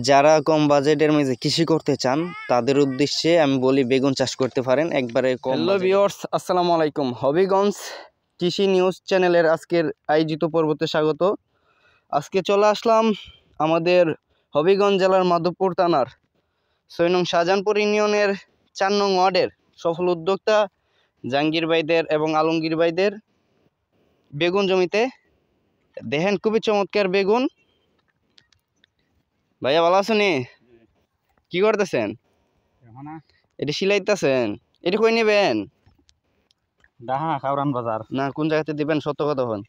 যারা কম বাজেটের মধ্যে কৃষি করতে চান তাদের উদ্দেশ্যে আমি বলি বেগুন চাষ করতে পারেন একবারে কম। হ্যালো ভিউয়ার্স, আসসালামু আলাইকুম। হবিগঞ্জ কৃষি নিউজ চ্যানেলের আজকের আয়োজিত পর্বতে স্বাগত। আজকে চলে আসলাম আমাদের হবিগঞ্জ জেলার মাধবপুর থানার ৬ নং শাহজাহানপুর ইউনিয়নের ৪ নং ওয়ার্ডের সফল উদ্যোক্তা জাহাঙ্গীর ভাইদের এবং আলমগীর ভাইদের বেগুন জমিতে। দেখেন খুবই চমৎকার বেগুন। ভাইয়া ভালো আছেন? কি করতেছেন? এটা সিলাইতেছেন? এটা কই নেবেন? খাওরান বাজার না, কোন জায়গাতে দিবেন সত্য কথা বলেন।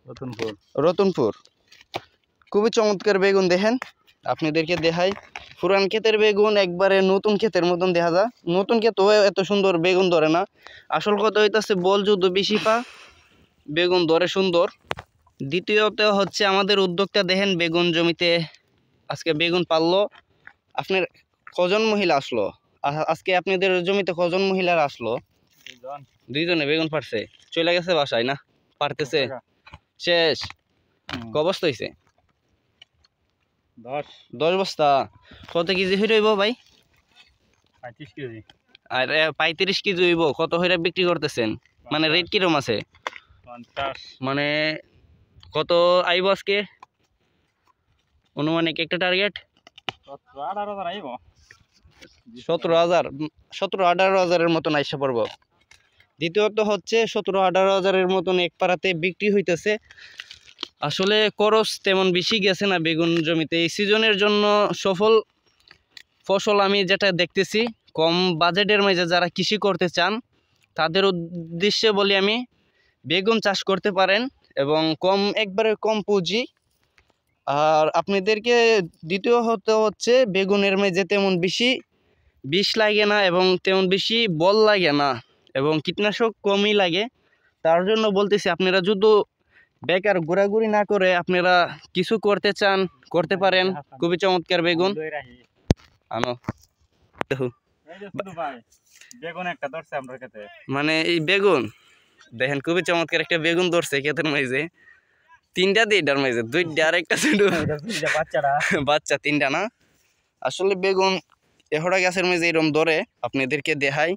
রতনপুর। রতনপুর। খুবই চমৎকার বেগুন। দেখেন আপনাদেরকে দেখাই। পুরান ক্ষেতের বেগুন একবারে নতুন ক্ষেতের মতন দেখা যায়। নতুন ক্ষেত এত সুন্দর বেগুন ধরে না। আসল কথা হইতাছে বল যুদ্ধ বেশি পা বেগুন ধরে সুন্দর। দ্বিতীয়ত হচ্ছে আমাদের উদ্যোক্তা দেখেন বেগুন জমিতে আজকে বেগুন পারলো। আপনার কজন মহিলা আসলো আজকে আপনাদের জমিতে? কজন মহিলারা আসলো? দুইজনে বেগুন পারছে, চলে গেছে বাসায় না পারতেছে শেষ। ক বস্তা হয়েছে? 10 বস্তা। কত কেজি হইব ভাই? 35 কেজি। আর 35 কেজি হইব। কত হইরা বিক্রি করতেছেন? মানে রেট কিরম আছে? 50। মানে কত আইব আজকে অনুমানিক একটা টার্গেট? 17-18 আইব। 17,000-18,000 মতন আইসা পড়ব। দ্বিতীয়ত হচ্ছে 17-18,000 মতন এক পাড়াতে বিক্রি হইতেছে। আসলে খরচ তেমন বেশি গেছে না বেগুন জমিতে। এই সিজনের জন্য সফল ফসল আমি যেটা দেখতেছি, কম বাজেটের মাঝে যারা কৃষি করতে চান তাদের উদ্দেশ্যে বলি আমি বেগুন চাষ করতে পারেন এবং একবারে কম পুঁজি। আর আপনাদেরকে দ্বিতীয় হচ্ছে বেগুনের মাঝে তেমন বেশি বিষ লাগে না এবং তেমন বেশি বল লাগে না এবং কীটনাশক কমই লাগে। তার জন্য বলতেছি আপনারা যদি বেকার ঘোরাঘুরি না করে আপনারা কিছু করতে চান করতে পারেন। খুবই চমৎকার বেগুন। আনো দেখো বেগুন একটা ধরছে আমরা খেতে। মানে এই বেগুন দেখেন খুবই চমৎকার একটা বেগুন ধরছে ক্ষেতের মাঝে। 3টা দিয়ে এটার মাঝে 2টা আর একটা ছোট বাচ্চা 3টা না। আসলে বেগুন এহরা গাছের মাঝে এরকম ধরে আপনাদেরকে দেখাই।